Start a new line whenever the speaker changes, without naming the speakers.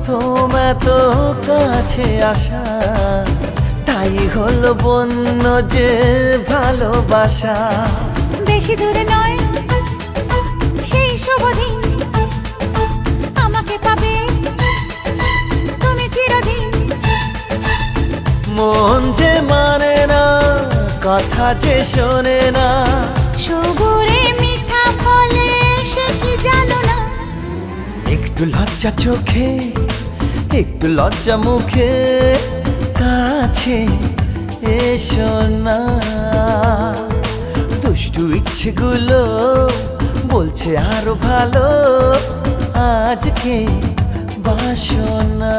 প্রথম এত কাছে আসা, তাই হলো বন্য যে ভালোবাসা।
বেশি দূরে নয় সেই শুভ দিন, আমাকে পাবে তুমি চিরদিন।
মন যে মানে না, কথা যে শোনে না,
সবুরে মিঠা ফলে সে কি জানো না।
একটু লজ্জা চোখে, একটু লজ্জা মুখে, কাছে এসো না। দুষ্টু ইচ্ছেগুলো বলছে আরো ভালো, আজকে বাসনা।